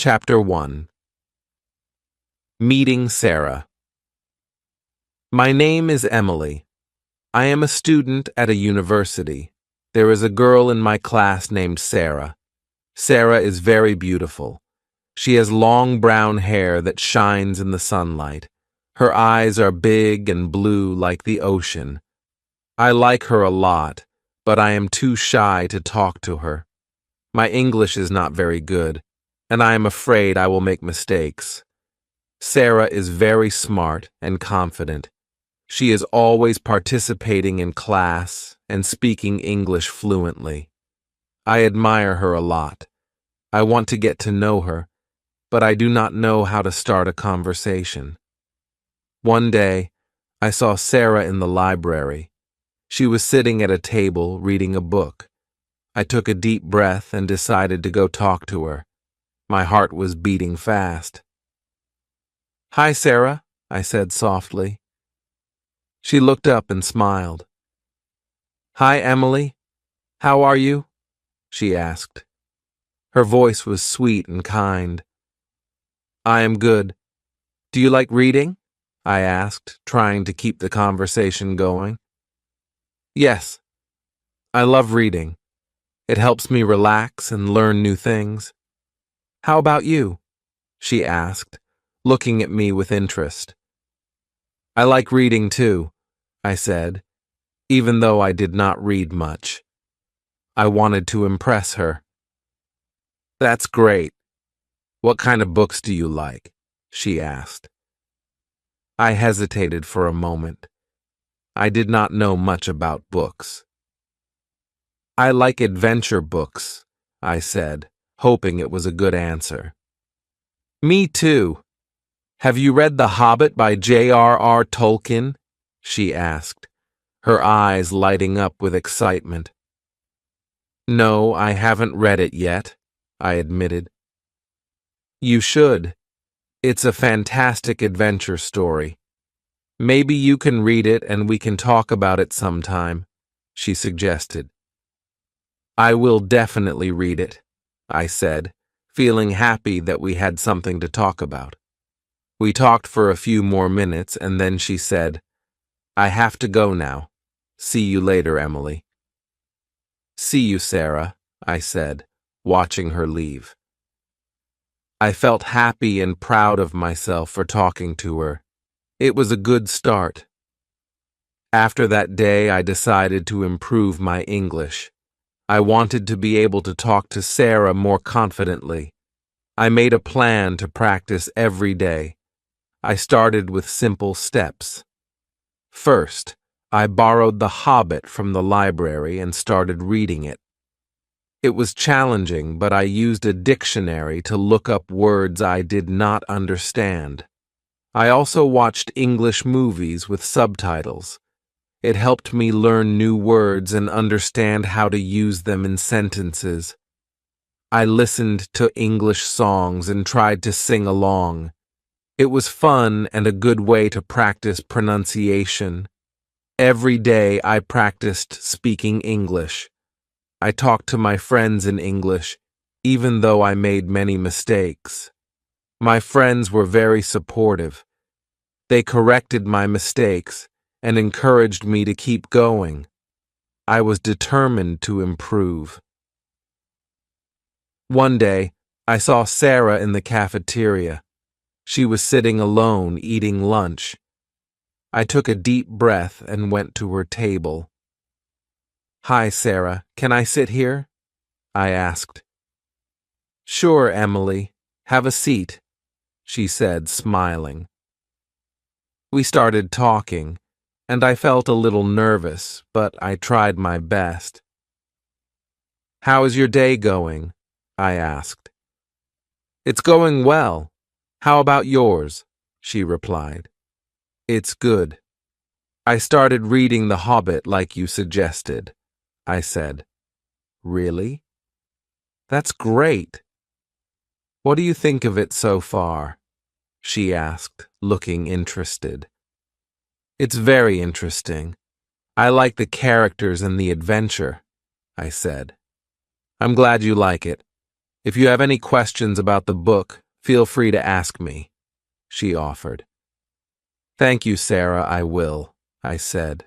Chapter 1. Meeting Sarah. My name is Emily. I am a student at a university. There is a girl in my class named Sarah. Sarah is very beautiful. She has long brown hair that shines in the sunlight. Her eyes are big and blue like the ocean. I like her a lot, but I am too shy to talk to her. My English is not very good, and I am afraid I will make mistakes. Sarah is very smart and confident. She is always participating in class and speaking English fluently. I admire her a lot. I want to get to know her, but I do not know how to start a conversation. One day, I saw Sarah in the library. She was sitting at a table reading a book. I took a deep breath and decided to go talk to her. My heart was beating fast. "Hi, Sarah," I said softly. She looked up and smiled. "Hi, Emily. How are you?" she asked. Her voice was sweet and kind. "I am good. Do you like reading?" I asked, trying to keep the conversation going. "Yes, I love reading. It helps me relax and learn new things. How about you?" she asked, looking at me with interest. "I like reading too," I said, even though I did not read much. I wanted to impress her. "That's great. What kind of books do you like?" she asked. I hesitated for a moment. I did not know much about books. "I like adventure books," I said, hoping it was a good answer. "Me too. Have you read The Hobbit by J.R.R. Tolkien?" she asked, her eyes lighting up with excitement. "No, I haven't read it yet," I admitted. "You should. It's a fantastic adventure story. Maybe you can read it and we can talk about it sometime," she suggested. "I will definitely read it," I said, feeling happy that we had something to talk about. We talked for a few more minutes and then she said, "I have to go now. See you later, Emily." "See you, Sarah," I said, watching her leave. I felt happy and proud of myself for talking to her. It was a good start. After that day, I decided to improve my English. I wanted to be able to talk to Sarah more confidently. I made a plan to practice every day. I started with simple steps. First, I borrowed The Hobbit from the library and started reading it. It was challenging, but I used a dictionary to look up words I did not understand. I also watched English movies with subtitles. It helped me learn new words and understand how to use them in sentences. I listened to English songs and tried to sing along. It was fun and a good way to practice pronunciation. Every day I practiced speaking English. I talked to my friends in English, even though I made many mistakes. My friends were very supportive. They corrected my mistakes and encouraged me to keep going. I was determined to improve. One day, I saw Sarah in the cafeteria. She was sitting alone eating lunch. I took a deep breath and went to her table. "Hi, Sarah. Can I sit here?" I asked. "Sure, Emily. Have a seat," she said, smiling. We started talking, and I felt a little nervous, but I tried my best. "How is your day going?" I asked. "It's going well. How about yours?" she replied. "It's good. I started reading The Hobbit like you suggested," I said. "Really? That's great. What do you think of it so far?" she asked, looking interested. "It's very interesting. I like the characters and the adventure," I said. "I'm glad you like it. If you have any questions about the book, feel free to ask me, she offered. Thank you, Sarah, I will, I said,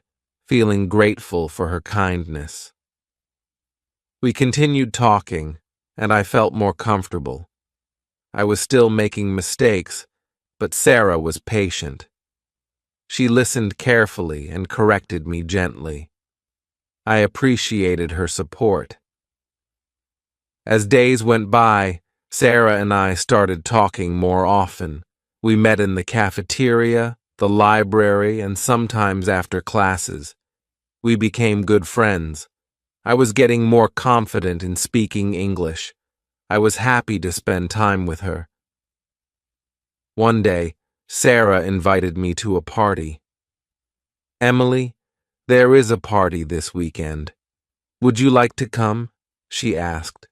feeling grateful for her kindness. We continued talking, and I felt more comfortable. I was still making mistakes, but Sarah was patient. She listened carefully and corrected me gently. I appreciated her support. As days went by, Sarah and I started talking more often. We met in the cafeteria, the library, and sometimes after classes. We became good friends. I was getting more confident in speaking English. I was happy to spend time with her. One day, Sarah invited me to a party. Emily, there is a party this weekend. Would you like to come? She asked.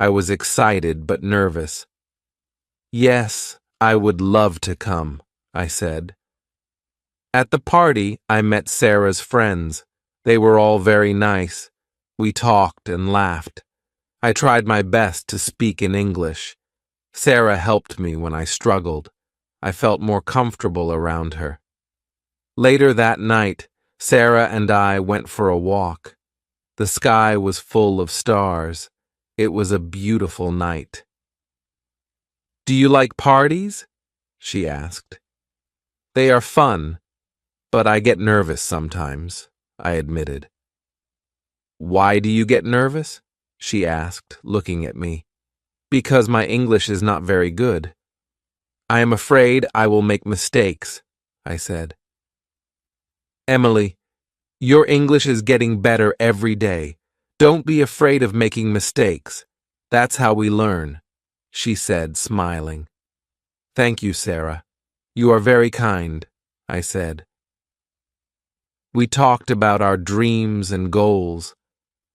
I was excited but nervous. Yes, I would love to come, I said. At the party, I met Sarah's friends. They were all very nice. We talked and laughed. I tried my best to speak in English. Sarah helped me when I struggled. I felt more comfortable around her. Later that night, Sarah and I went for a walk. The sky was full of stars. It was a beautiful night. Do you like parties? She asked. They are fun, but I get nervous sometimes, I admitted. Why do you get nervous? She asked, looking at me. Because my English is not very good. I am afraid I will make mistakes, I said. Emily, your English is getting better every day. Don't be afraid of making mistakes. That's how we learn, she said, smiling. Thank you, Sarah. You are very kind, I said. We talked about our dreams and goals.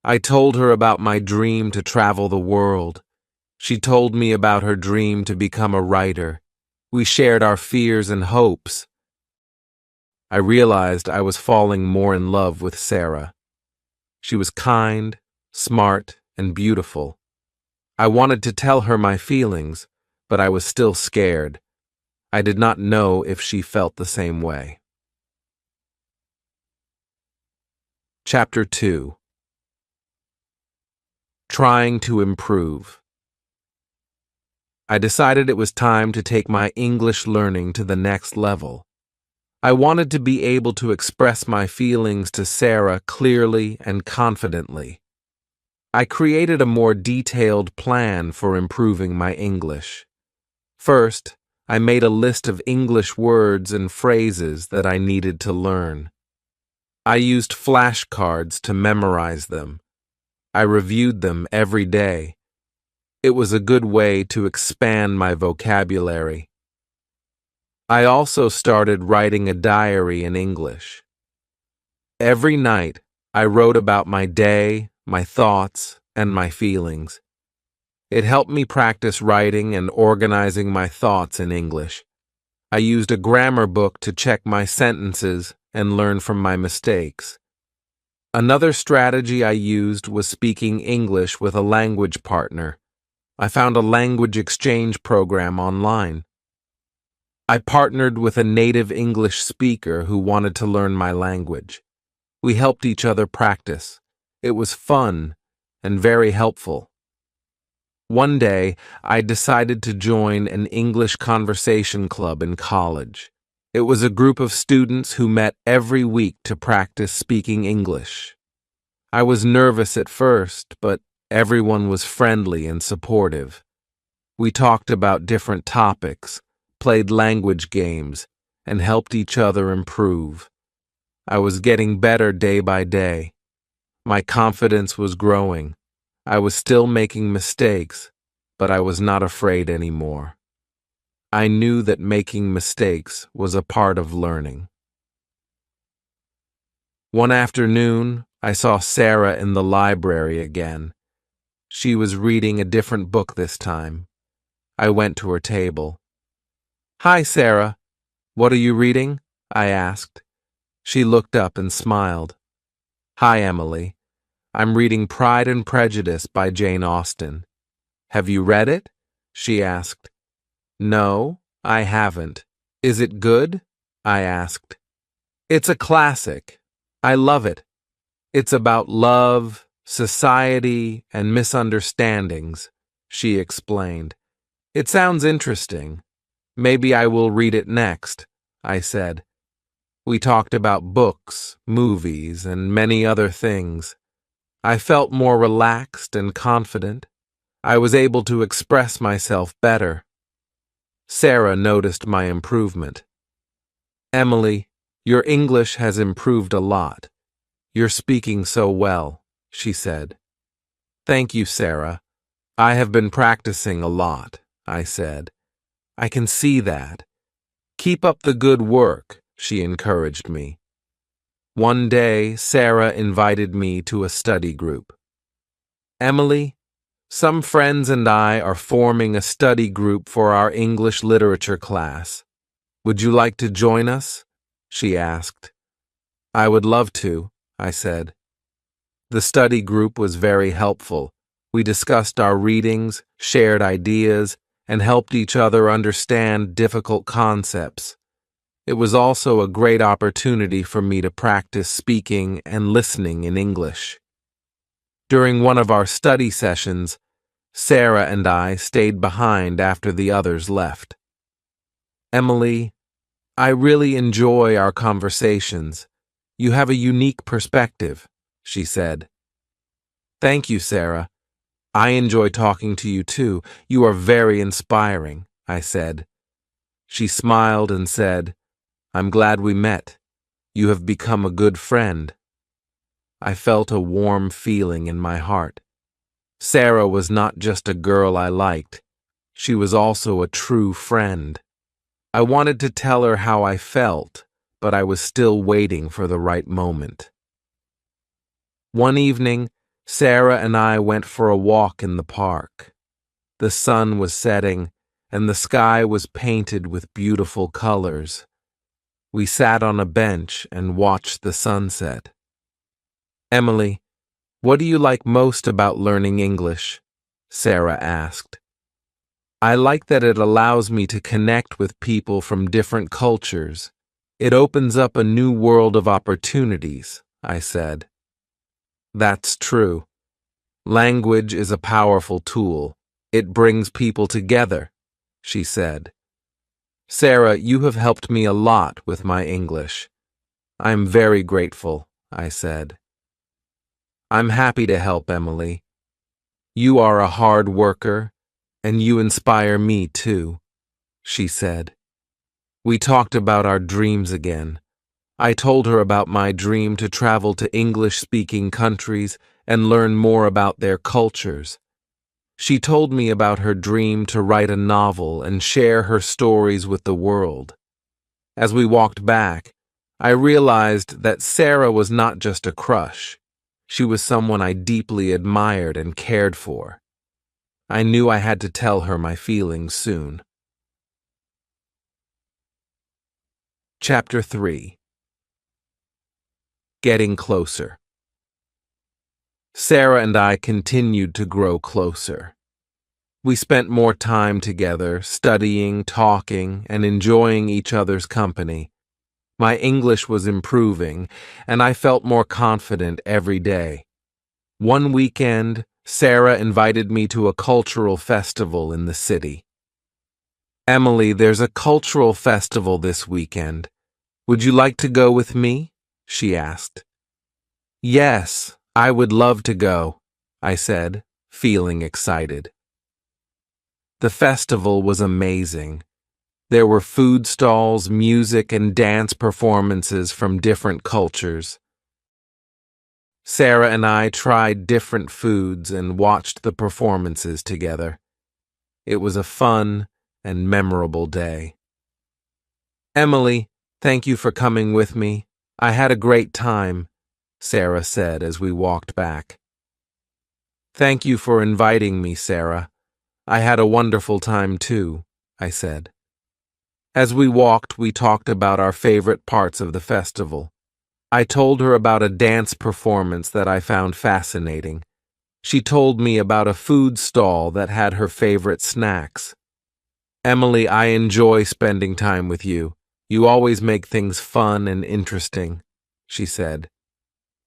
I told her about my dream to travel the world. She told me about her dream to become a writer. We shared our fears and hopes. I realized I was falling more in love with Sarah. She was kind, smart, and beautiful. I wanted to tell her my feelings, but I was still scared. I did not know if she felt the same way. Chapter 2. Trying to improve. I decided it was time to take my English learning to the next level. I wanted to be able to express my feelings to Sarah clearly and confidently. I created a more detailed plan for improving my English. First, I made a list of English words and phrases that I needed to learn. I used flashcards to memorize them. I reviewed them every day. It was a good way to expand my vocabulary. I also started writing a diary in English. Every night, I wrote about my day, my thoughts, and my feelings. It helped me practice writing and organizing my thoughts in English. I used a grammar book to check my sentences and learn from my mistakes. Another strategy I used was speaking English with a language partner. I found a language exchange program online. I partnered with a native English speaker who wanted to learn my language. We helped each other practice. It was fun and very helpful. One day, I decided to join an English conversation club in college. It was a group of students who met every week to practice speaking English. I was nervous at first, but everyone was friendly and supportive. We talked about different topics, played language games, and helped each other improve. I was getting better day by day. My confidence was growing. I was still making mistakes, but I was not afraid anymore. I knew that making mistakes was a part of learning. One afternoon, I saw Sarah in the library again. She was reading a different book this time. I went to her table. "Hi, Sarah. What are you reading?" I asked. She looked up and smiled. "Hi, Emily. I'm reading Pride and Prejudice by Jane Austen. Have you read it? She asked. No, I haven't. Is it good? I asked. It's a classic. I love it. It's about love, society, and misunderstandings, she explained. It sounds interesting. Maybe I will read it next, I said. We talked about books, movies, and many other things. I felt more relaxed and confident. I was able to express myself better. Sarah noticed my improvement. Emily, your English has improved a lot. You're speaking so well, she said. Thank you, Sarah. I have been practicing a lot, I said. I can see that. Keep up the good work, she encouraged me. One day, Sarah invited me to a study group. Emily, some friends and I are forming a study group for our English literature class. Would you like to join us? She asked. I would love to, I said. The study group was very helpful. We discussed our readings, shared ideas, and helped each other understand difficult concepts. It was also a great opportunity for me to practice speaking and listening in English. During one of our study sessions, Sarah and I stayed behind after the others left. Emily, I really enjoy our conversations. You have a unique perspective, she said. Thank you, Sarah. I enjoy talking to you too. You are very inspiring, I said. She smiled and said, I'm glad we met. You have become a good friend. I felt a warm feeling in my heart. Sarah was not just a girl I liked. She was also a true friend. I wanted to tell her how I felt, but I was still waiting for the right moment. One evening, Sarah and I went for a walk in the park. The sun was setting, and the sky was painted with beautiful colors. We sat on a bench and watched the sunset. Emily, what do you like most about learning English? Sarah asked. I like that it allows me to connect with people from different cultures. It opens up a new world of opportunities, I said. That's true. Language is a powerful tool. It brings people together, she said. Sarah, you have helped me a lot with my English. I'm very grateful, I said. I'm happy to help, Emily. You are a hard worker, and you inspire me too, she said. We talked about our dreams again. I told her about my dream to travel to English-speaking countries and learn more about their cultures. She told me about her dream to write a novel and share her stories with the world. As we walked back, I realized that Sarah was not just a crush. She was someone I deeply admired and cared for. I knew I had to tell her my feelings soon. Chapter 3. Getting Closer. Sarah and I continued to grow closer. We spent more time together, studying, talking, and enjoying each other's company. My English was improving, and I felt more confident every day. One weekend, Sarah invited me to a cultural festival in the city. Emily, there's a cultural festival this weekend. Would you like to go with me? She asked. Yes, I would love to go, I said, feeling excited. The festival was amazing. There were food stalls, music, and dance performances from different cultures. Sarah and I tried different foods and watched the performances together. It was a fun and memorable day. Emily, thank you for coming with me. I had a great time, Sarah said as we walked back. Thank you for inviting me, Sarah. I had a wonderful time too, I said. As we walked, we talked about our favorite parts of the festival. I told her about a dance performance that I found fascinating. She told me about a food stall that had her favorite snacks. Emily, I enjoy spending time with you. You always make things fun and interesting, she said.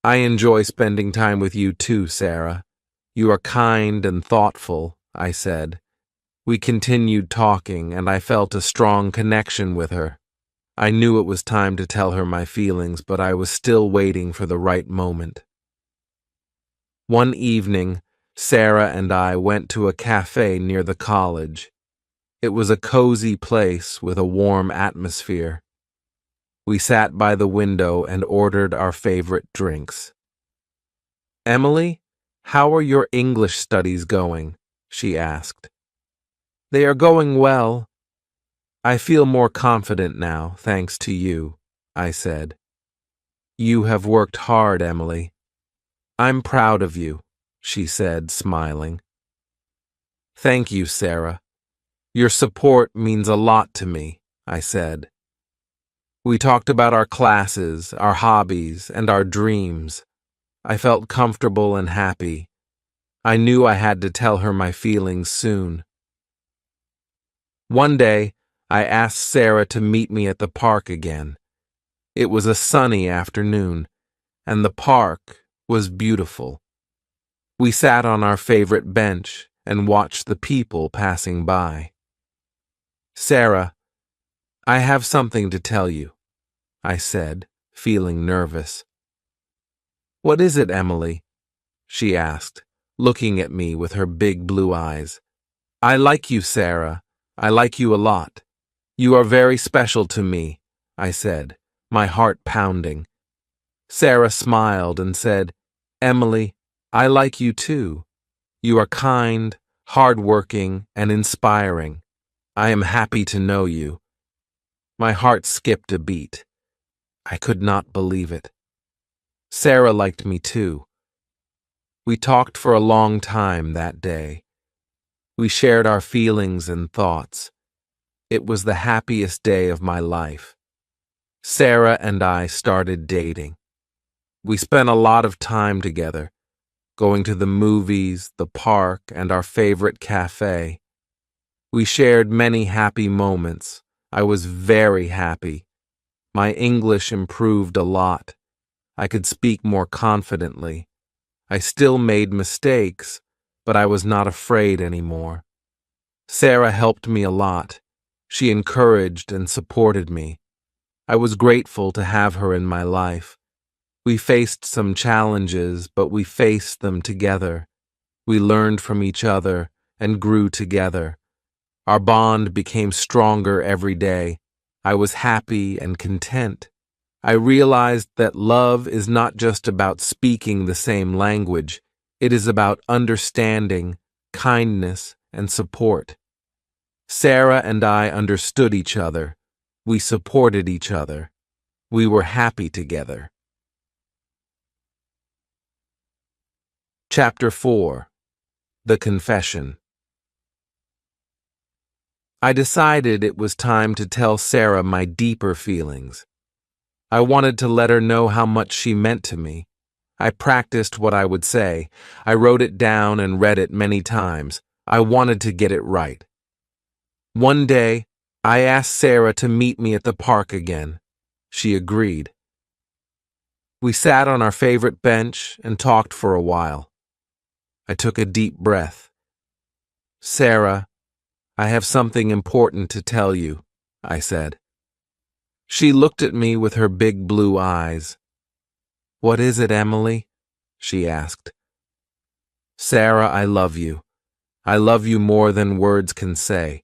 I enjoy spending time with you too, Sarah. You are kind and thoughtful, I said. We continued talking, and I felt a strong connection with her. I knew it was time to tell her my feelings, but I was still waiting for the right moment. One evening, Sarah and I went to a cafe near the college. It was a cozy place with a warm atmosphere. We sat by the window and ordered our favorite drinks. Emily, how are your English studies going? She asked. They are going well. I feel more confident now, thanks to you, I said. You have worked hard, Emily. I'm proud of you, she said, smiling. Thank you, Sarah. Your support means a lot to me, I said. We talked about our classes, our hobbies, and our dreams. I felt comfortable and happy. I knew I had to tell her my feelings soon. One day, I asked Sarah to meet me at the park again. It was a sunny afternoon, and the park was beautiful. We sat on our favorite bench and watched the people passing by. Sarah, I have something to tell you, I said, feeling nervous. What is it, Emily? She asked, looking at me with her big blue eyes. I like you, Sarah. I like you a lot. You are very special to me, I said, my heart pounding. Sarah smiled and said, Emily, I like you too. You are kind, hardworking, and inspiring. I am happy to know you. My heart skipped a beat. I could not believe it. Sarah liked me too. We talked for a long time that day. We shared our feelings and thoughts. It was the happiest day of my life. Sarah and I started dating. We spent a lot of time together, going to the movies, the park, and our favorite cafe. We shared many happy moments. I was very happy. My English improved a lot. I could speak more confidently. I still made mistakes, but I was not afraid anymore. Sarah helped me a lot. She encouraged and supported me. I was grateful to have her in my life. We faced some challenges, but we faced them together. We learned from each other and grew together. Our bond became stronger every day. I was happy and content. I realized that love is not just about speaking the same language. It is about understanding, kindness, and support. Sarah and I understood each other. We supported each other. We were happy together. Chapter 4. The Confession. I decided it was time to tell Sarah my deeper feelings. I wanted to let her know how much she meant to me. I practiced what I would say. I wrote it down and read it many times. I wanted to get it right. One day, I asked Sarah to meet me at the park again. She agreed. We sat on our favorite bench and talked for a while. I took a deep breath. Sarah, I have something important to tell you, I said. She looked at me with her big blue eyes. What is it, Emily? She asked. Sarah, I love you. I love you more than words can say.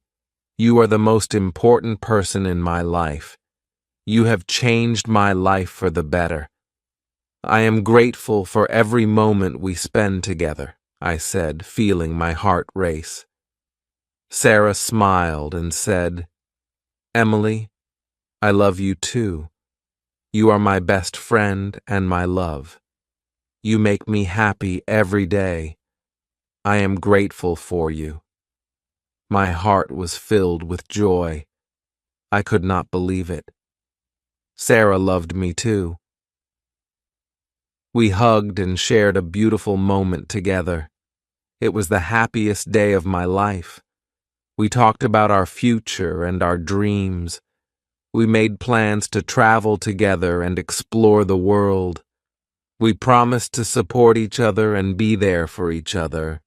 You are the most important person in my life. You have changed my life for the better. I am grateful for every moment we spend together, I said, feeling my heart race. Sarah smiled and said, Emily, I love you too. You are my best friend and my love. You make me happy every day. I am grateful for you. My heart was filled with joy. I could not believe it. Sarah loved me too. We hugged and shared a beautiful moment together. It was the happiest day of my life. We talked about our future and our dreams. We made plans to travel together and explore the world. We promised to support each other and be there for each other.